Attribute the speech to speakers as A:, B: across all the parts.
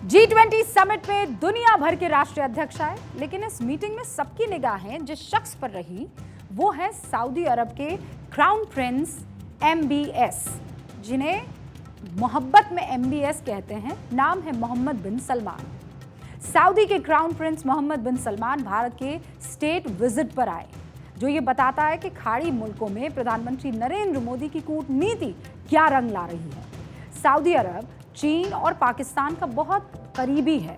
A: G20 summit में दुनिया भर के राष्ट्रीय अध्यक्ष आए, लेकिन इस मीटिंग में सबकी निगाहें जिस शख्स पर रही वो है सऊदी अरब के क्राउन प्रिंस MBS, जिन्हें मोहब्बत में MBS कहते हैं। नाम है मोहम्मद बिन सलमान। सऊदी के क्राउन प्रिंस मोहम्मद बिन सलमान भारत के स्टेट विजिट पर आए, जो ये बताता है कि खाड़ी मुल्कों में प्रधानमंत्री नरेंद्र मोदी की कूटनीति क्या रंग ला रही है। सऊदी अरब चीन और पाकिस्तान का बहुत करीबी है,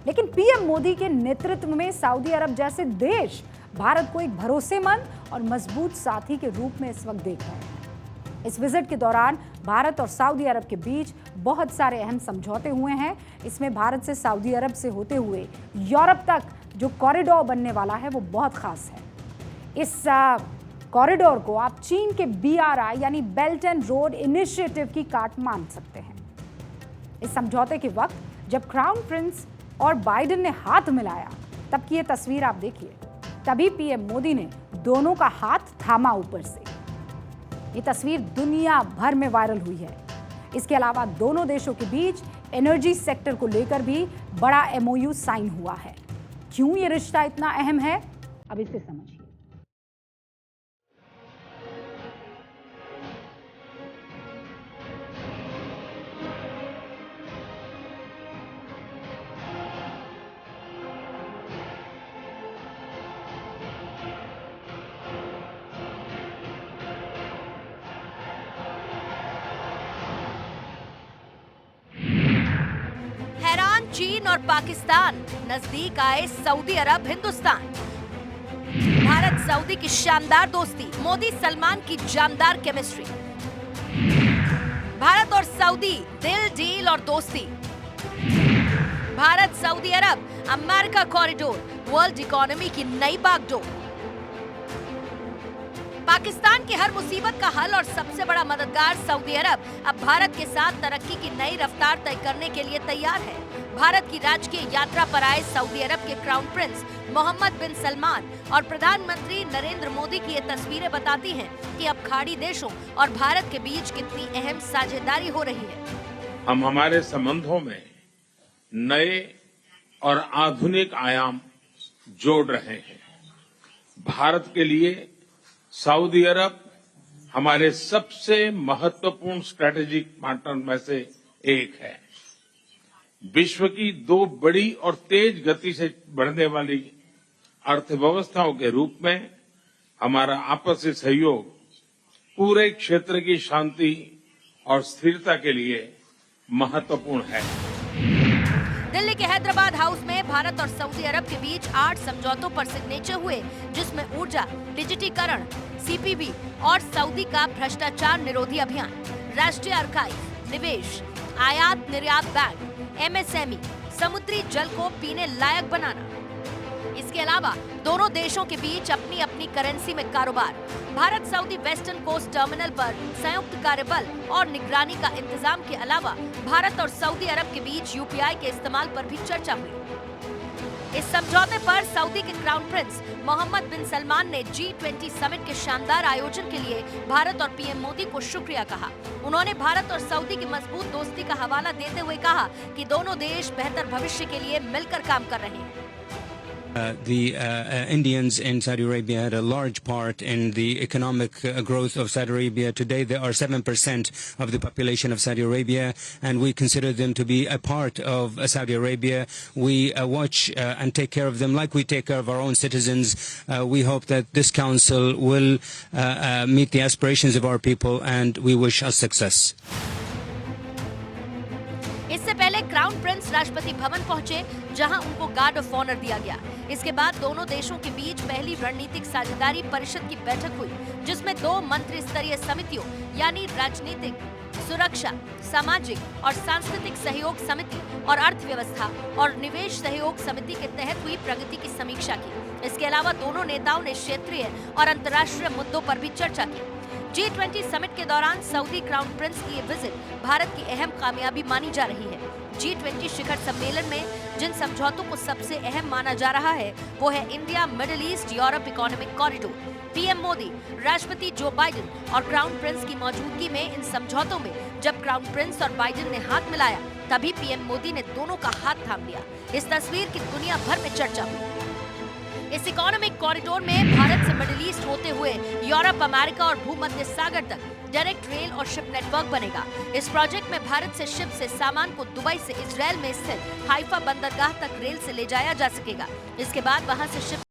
A: लेकिन पीएम मोदी के नेतृत्व में सऊदी अरब जैसे देश भारत को एक भरोसेमंद और मजबूत साथी के रूप में इस वक्त देख रहे हैं। इस विजिट के दौरान भारत और सऊदी अरब के बीच बहुत सारे अहम समझौते हुए हैं। इसमें भारत से सऊदी अरब से होते हुए यूरोप तक जो कॉरिडोर बनने वाला है वो बहुत खास है। इस कॉरिडोर को आप चीन के BRI यानी बेल्ट एंड रोड इनिशिएटिव की काट मान सकते हैं। इस समझौते के वक्त जब क्राउन प्रिंस और बाइडेन ने हाथ मिलाया, तब की ये तस्वीर आप देखिए। तभी पीएम मोदी ने दोनों का हाथ थामा ऊपर से। ये तस्वीर दुनिया भर में वायरल हुई है। इसके अलावा दोनों देशों के बीच एनर्जी सेक्टर को लेकर भी बड़ा MOU साइन हुआ है। क्यों ये रिश्ता इतना अहम है, अब इसे समझिए।
B: चीन और पाकिस्तान, नजदीक आए सऊदी अरब हिंदुस्तान। भारत सऊदी की शानदार दोस्ती, मोदी सलमान की जानदार केमिस्ट्री। भारत और सऊदी दिल डील और दोस्ती। भारत सऊदी अरब अमेरिका कॉरिडोर, वर्ल्ड इकोनॉमी की नई बागडोर। पाकिस्तान की हर मुसीबत का हल और सबसे बड़ा मददगार सऊदी अरब अब भारत के साथ तरक्की की नई रफ्तार तय करने के लिए तैयार है। भारत की राजकीय यात्रा पर आए सऊदी अरब के क्राउन प्रिंस मोहम्मद बिन सलमान और प्रधानमंत्री नरेंद्र मोदी की ये तस्वीरें बताती हैं कि अब खाड़ी देशों और भारत के बीच कितनी अहम साझेदारी हो रही है।
C: हम हमारे संबंधों में नए और आधुनिक आयाम जोड़ रहे हैं। भारत के लिए सऊदी अरब हमारे सबसे महत्वपूर्ण स्ट्रेटेजिक पार्टनर में से एक है। विश्व की दो बड़ी और तेज गति से बढ़ने वाली अर्थव्यवस्थाओं के रूप में हमारा आपसी सहयोग पूरे क्षेत्र की शांति और स्थिरता के लिए महत्वपूर्ण है।
B: दिल्ली के हैदराबाद हाउस में भारत और सऊदी अरब के बीच 8 समझौतों पर सिग्नेचर हुए, जिसमें ऊर्जा, डिजिटीकरण, CPB और सऊदी का भ्रष्टाचार निरोधी अभियान, राष्ट्रीय आर्काइव, निवेश, आयात निर्यात बैंक, MSME, समुद्री जल को पीने लायक बनाना। इसके अलावा दोनों देशों के बीच अपनी अपनी करेंसी में कारोबार, Bharat Saudi western coast terminal पर संयुक्त कार्यबल और निगरानी का इंतजाम के अलावा भारत और सऊदी अरब के बीच UPI के इस्तेमाल पर भी चर्चा हुई। इस समझौते पर सऊदी के क्राउन प्रिंस मोहम्मद बिन सलमान ने G20 समिट के शानदार आयोजन के लिए भारत और पीएम मोदी को शुक्रिया कहा। उन्होंने भारत और सऊदी की मजबूत दोस्ती का हवाला देते हुए कहा कि दोनों देश बेहतर भविष्य के लिए मिलकर काम कर रहे हैं।
D: The Indians in Saudi Arabia had a large part in the economic growth of Saudi Arabia. Today they are 7% of the population of Saudi Arabia, and we consider them to be a part of Saudi Arabia. We watch and take care of them like we take care of our own citizens. We hope that this council will meet the aspirations of our people, and we wish us success.
B: इससे पहले crown Prince Rashtrapati Bhavan पहुंचे, जहां उनको guard of honour दिया गया। इसके बाद दोनों देशों के बीच पहली रणनीतिक साझेदारी परिषद की बैठक हुई, जिसमें 2 मंत्री स्तरीय समितियों यानी राजनीतिक, सुरक्षा, सामाजिक और सांस्कृतिक सहयोग समिति और अर्थव्यवस्था और निवेश सहयोग समिति के तहत हुई प्रगति की समीक्षा की। इसके अलावा दोनों नेताओं ने क्षेत्रीय और अंतर्राष्ट्रीय मुद्दों पर भी चर्चा की। G20 समिट के दौरान सऊदी क्राउन प्रिंस की ये विजिट भारत की अहम कामयाबी मानी जा रही है। G20 शिखर सम्मेलन में जिन समझौतों को सबसे अहम माना जा रहा है वो है India middle east Europe economic corridor. PM Modi, राष्ट्रपति जो बाइडेन और क्राउन प्रिंस की मौजूदगी में इन समझौतों में जब क्राउन प्रिंस और बाइडेन ने हाथ मिलाया तभी पीएम मोदी ने दोनों का हाथ थाम लिया। इस तस्वीर की दुनिया भर में चर्चा हुई। इस इकोनॉमिक कॉरिडोर में भारत से मिडिल ईस्ट होते हुए यूरोप, अमेरिका और भूमध्य सागर तक डायरेक्ट रेल और शिप नेटवर्क बनेगा। इस प्रोजेक्ट में भारत से शिप से सामान को दुबई से इजरायल में स्थित हाइफा बंदरगाह तक रेल से ले जाया जा सकेगा। इसके बाद वहां से शिप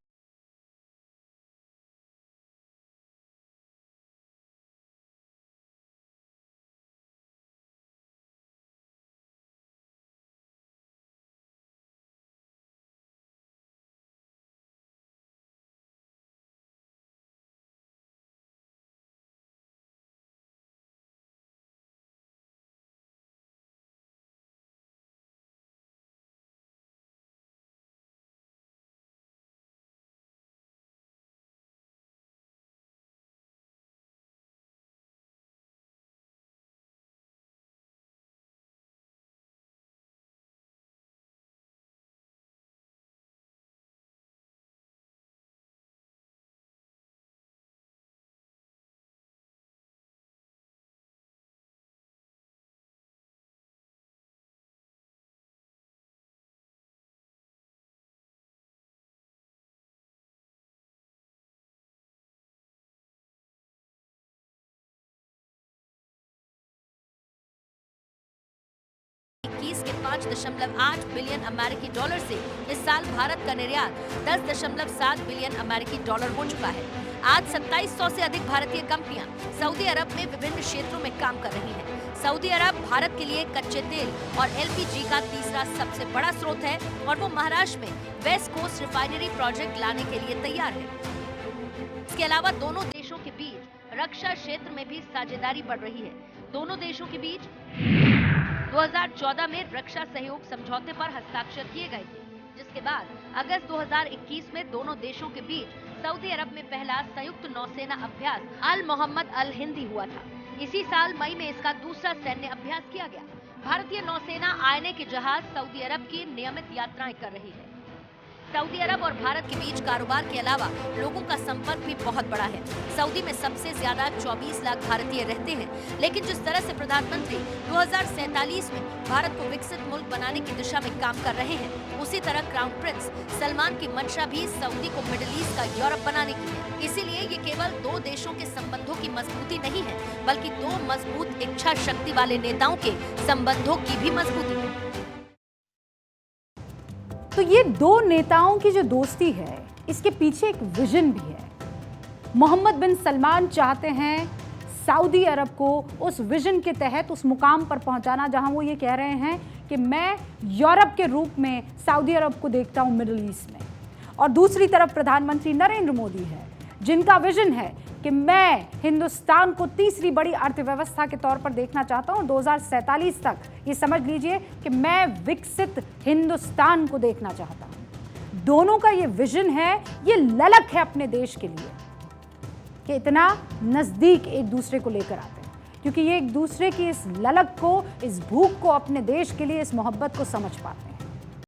B: के 5.8 बिलियन अमेरिकी डॉलर से इस साल भारत का निर्यात 10.7 बिलियन अमेरिकी डॉलर हो चुका है। आज 2700 से अधिक भारतीय कंपनियां सऊदी अरब में विभिन्न क्षेत्रों में काम कर रही हैं। सऊदी अरब भारत के लिए कच्चे तेल और एलपीजी का तीसरा सबसे बड़ा स्रोत है और वो महाराष्ट्र में वेस्ट कोस्ट रिफाइनरी प्रोजेक्ट लाने के लिए तैयार है। इसके अलावा दोनों देशों के बीच रक्षा क्षेत्र में भी साझेदारी बढ़ रही है। दोनों देशों के बीच 2014 में रक्षा सहयोग समझौते पर हस्ताक्षर किए गए थे, जिसके बाद अगस्त 2021 में दोनों देशों के बीच सऊदी अरब में पहला संयुक्त नौसेना अभ्यास अल मोहम्मद अल हिंदी हुआ था। इसी साल मई में इसका दूसरा सैन्य अभ्यास किया गया। भारतीय नौसेना आईएनए के जहाज सऊदी अरब की नियमित यात्राएं कर रही है। सऊदी अरब और भारत के बीच कारोबार के अलावा लोगों का संपर्क भी बहुत बड़ा है। सऊदी में सबसे ज्यादा 24 लाख भारतीय रहते हैं, लेकिन जिस तरह से प्रधानमंत्री 2047 में भारत को विकसित मुल्क बनाने की दिशा में काम कर रहे हैं, उसी तरह क्राउन प्रिंस सलमान की मंशा भी सऊदी को मिडिल ईस्ट का यूरोप बनाने की है। इसीलिए ये केवल दो देशों के संबंधों की मजबूती नहीं है, बल्कि दो मजबूत इच्छा शक्ति वाले नेताओं के संबंधों की भी मजबूती है।
A: तो ये दो नेताओं की जो दोस्ती है, इसके पीछे एक विजन भी है। मोहम्मद बिन सलमान चाहते हैं सऊदी अरब को उस विजन के तहत उस मुकाम पर पहुंचाना जहां वो ये कह रहे हैं कि मैं यूरोप के रूप में सऊदी अरब को देखता हूं मिडिल ईस्ट में। और दूसरी तरफ प्रधानमंत्री नरेंद्र मोदी है, जिनका विजन है कि मैं हिंदुस्तान को तीसरी बड़ी अर्थव्यवस्था के तौर पर देखना चाहता हूं 2047 तक। ये समझ लीजिए कि मैं विकसित हिंदुस्तान को देखना चाहता हूं। दोनों का ये विजन है, ये ललक है अपने देश के लिए कि इतना नजदीक एक दूसरे को लेकर आते हैं, क्योंकि ये एक दूसरे की इस ललक को, इस भूख को, अपने देश के लिए इस मोहब्बत को समझ पाते हैं।